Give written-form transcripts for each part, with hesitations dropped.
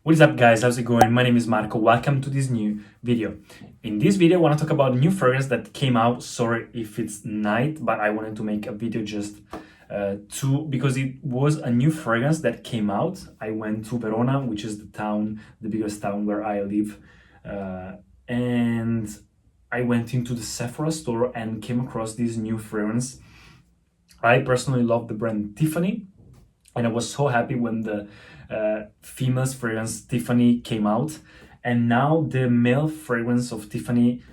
What is up, guys? How's it going? My name is Marco. Welcome to this new video. In this video, I want to talk about new fragrance that came out. Sorry if it's night, but I wanted to make a video just because it was a new fragrance that came out. I went to Verona, which is the biggest town where I live, and I went into the Sephora store and came across this new fragrance. I personally love the brand Tiffany, and I was so happy when the female fragrance Tiffany came out, and now the male fragrance of Tiffany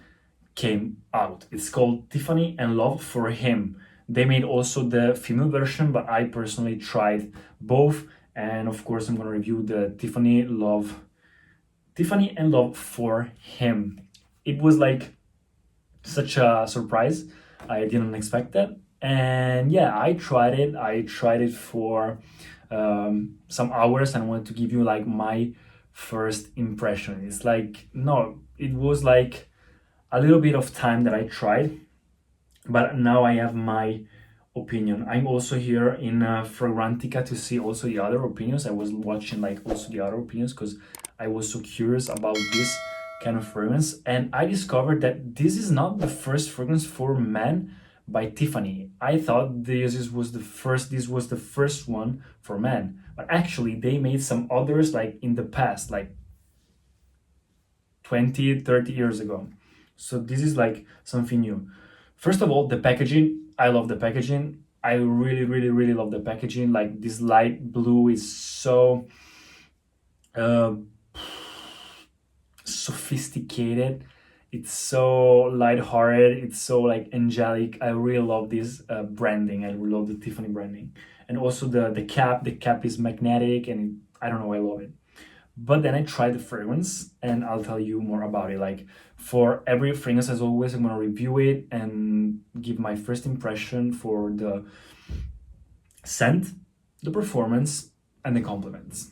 came out. It's called Tiffany and Love for Him. They made also the female version, but I personally tried both, and of course I'm gonna review the Tiffany and Love for Him. It was like such a surprise. I didn't expect that. And yeah, I tried it. I tried it for some hours and I wanted to give you like my first impression. It's like, no, it was like a little bit of time that I tried, but now I have my opinion. I'm also here in Fragrantica to see also the other opinions. I was watching like also the other opinions because I was so curious about this kind of fragrance, and I discovered that this is not the first fragrance for men by Tiffany. I thought this was the first one for men, but actually they made some others like in the past, like 20, 30 years ago. So this is like something new. First of all, the packaging. I love the packaging. I really, really, really love the packaging. Like this light blue is so sophisticated. It's so lighthearted. It's so like angelic. I really love this branding. I really love the Tiffany branding, and also the cap. The cap is magnetic, and I don't know. I love it. But then I tried the fragrance, and I'll tell you more about it. Like for every fragrance, as always, I'm gonna review it and give my first impression for the scent, the performance, and the compliments.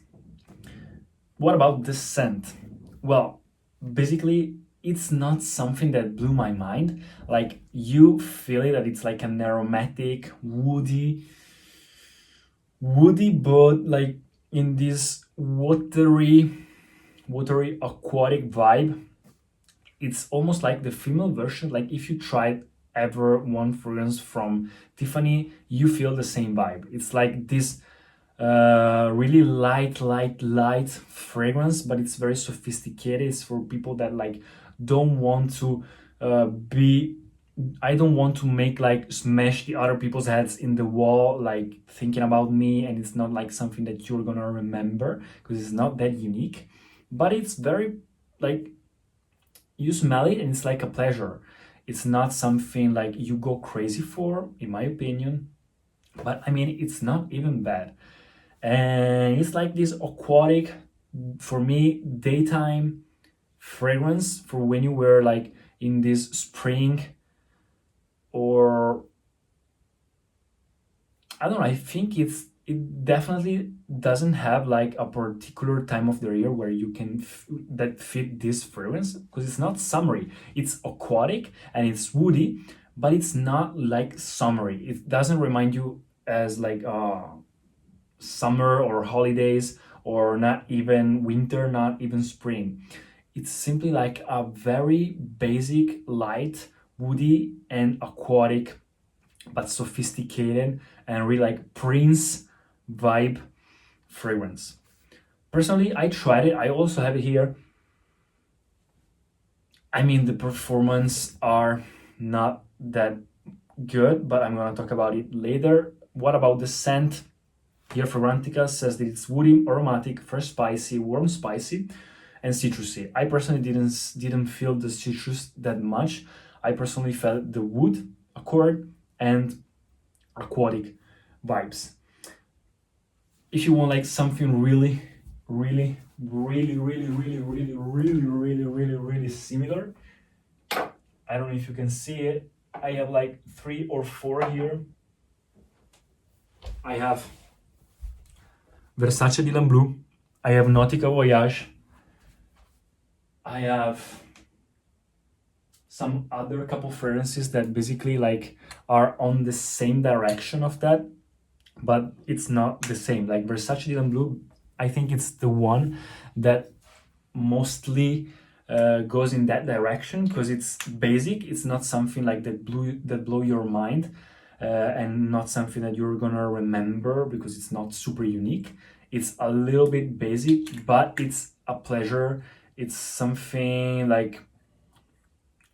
What about the scent? Well, basically, it's not something that blew my mind. Like you feel it that it's like an aromatic, woody, but like in this watery aquatic vibe. It's almost like the female version. Like if you tried ever one fragrance from Tiffany, you feel the same vibe. It's like this really light fragrance, but it's very sophisticated. It's for people that like don't want to be I don't want to make like smash the other people's heads in the wall, like thinking about me, and it's not like something that you're gonna remember because it's not that unique, but it's very like you smell it and it's like a pleasure. It's not something like you go crazy for, in my opinion, but I mean, it's not even bad. And it's like this aquatic, for me, daytime fragrance for when you were like in this spring, or I don't know. I think it definitely doesn't have like a particular time of the year where you can that fit this fragrance, because it's not summery. It's aquatic and it's woody, but it's not like summery. It doesn't remind you as like summer or holidays, or not even winter, not even spring. It's simply like a very basic, light, woody, and aquatic, but sophisticated and really like Prince vibe fragrance. Personally, I tried it. I also have it here. I mean, the performance are not that good, but I'm gonna talk about it later. What about the scent? Here, Fragrantica says that it's woody, aromatic, fresh, spicy, warm, spicy, and citrusy. I personally didn't feel the citrus that much. I personally felt the wood, accord, and aquatic vibes. If you want like something really similar, I don't know if you can see it. I have like 3 or 4 here. I have Versace Dylan Blue. I have Nautica Voyage. I have some other couple fragrances that basically like are on the same direction of that, but it's not the same. Like Versace Dylan Blue I think it's the one that mostly goes in that direction, because it's basic. It's not something like that blow your mind, and not something that you're gonna remember because it's not super unique. It's a little bit basic, but it's a pleasure. It's something like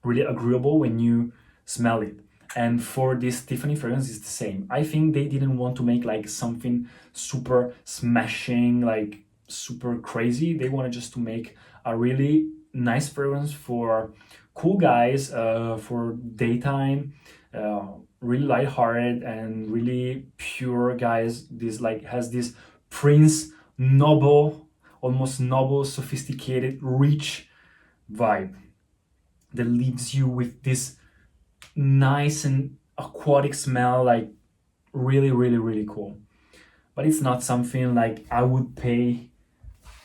really agreeable when you smell it. And for this Tiffany fragrance, it's the same. I think they didn't want to make like something super smashing, like super crazy. They wanted just to make a really nice fragrance for cool guys, for daytime, really lighthearted and really pure guys. This like has this Prince noble, almost noble, sophisticated, rich vibe that leaves you with this nice and aquatic smell, like really, really, really cool. But it's not something like I would pay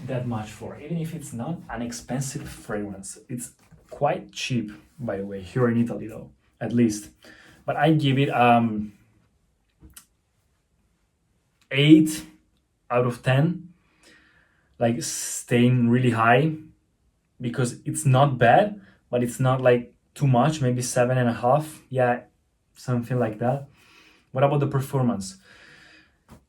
that much for, even if it's not an expensive fragrance. It's quite cheap, by the way, here in Italy, though, at least. But I give it 8 out of 10, like staying really high, because it's not bad, but it's not like too much, maybe 7.5. Yeah, something like that. What about the performance?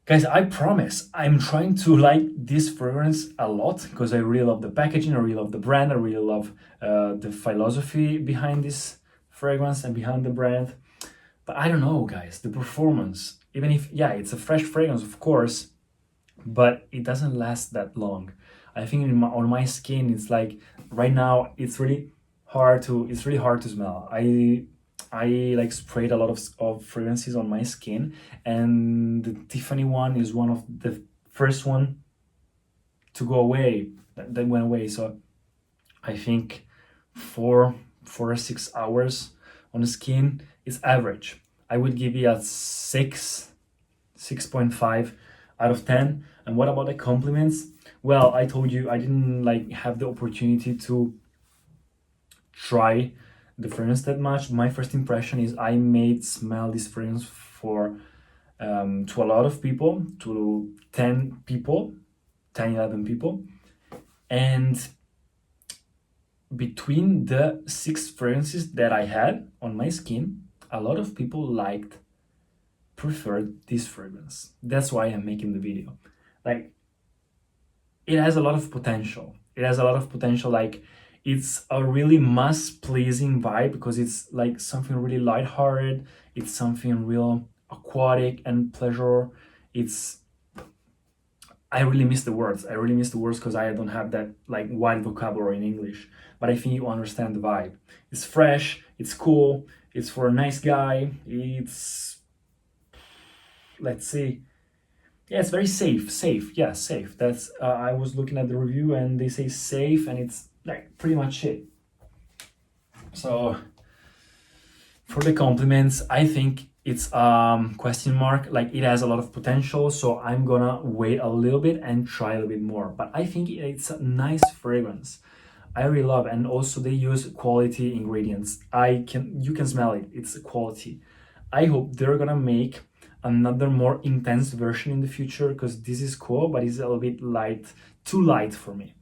Guys, I promise I'm trying to like this fragrance a lot, because I really love the packaging, I really love the brand, I really love the philosophy behind this fragrance and behind the brand. But I don't know, guys, the performance, even if, yeah, it's a fresh fragrance, of course, but it doesn't last that long. I think on my skin, it's like right now, it's really hard to smell. I like sprayed a lot of fragrances on my skin, and the Tiffany one is one of the first one to go away. That went away. So I think 4 or 6 hours on the skin is average. I would give you a 6.5 out of 10. And what about the compliments? Well, I told you I didn't like have the opportunity to try the fragrance that much. My first impression is I made smell this fragrance for to a lot of people, to 10 people, 11 people. And between the 6 fragrances that I had on my skin, a lot of people preferred this fragrance. That's why I'm making the video. Like, it has a lot of potential. Like, it's a really mass-pleasing vibe, because it's like something really lighthearted. It's something real aquatic and pleasure. I really miss the words. Because I don't have that like wide vocabulary in English. But I think you understand the vibe. It's fresh. It's cool. It's for a nice guy. Let's see. Yeah, it's very safe. Yeah, safe. That's I was looking at the review and they say safe, and it's like pretty much it. So for the compliments, I think it's question mark. Like, it has a lot of potential, so I'm gonna wait a little bit and try a little bit more. But I think it's a nice fragrance. I really love, and also they use quality ingredients. You can smell it. It's quality. I hope they're gonna make another more intense version in the future, because this is cool, but it's a little bit too light for me.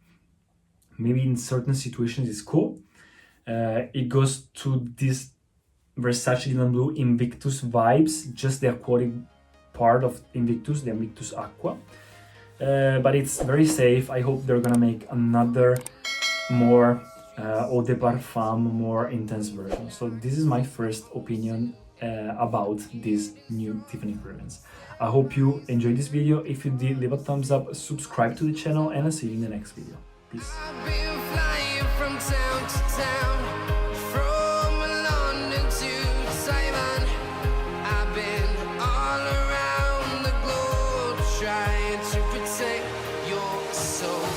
Maybe in certain situations it's cool. It goes to this Versace Dylan Blue Invictus vibes, just the aquatic part of Invictus, the Invictus Aqua. But it's very safe. I hope they're gonna make another more eau de parfum, more intense version. So this is my first opinion about this new Tiffany fragrance. I hope you enjoyed this video. If you did, leave a thumbs up, subscribe to the channel, and I'll see you in the next video. Peace. I've been flying from town to town, from London to Taiwan. I've been all around the globe trying to protect your soul.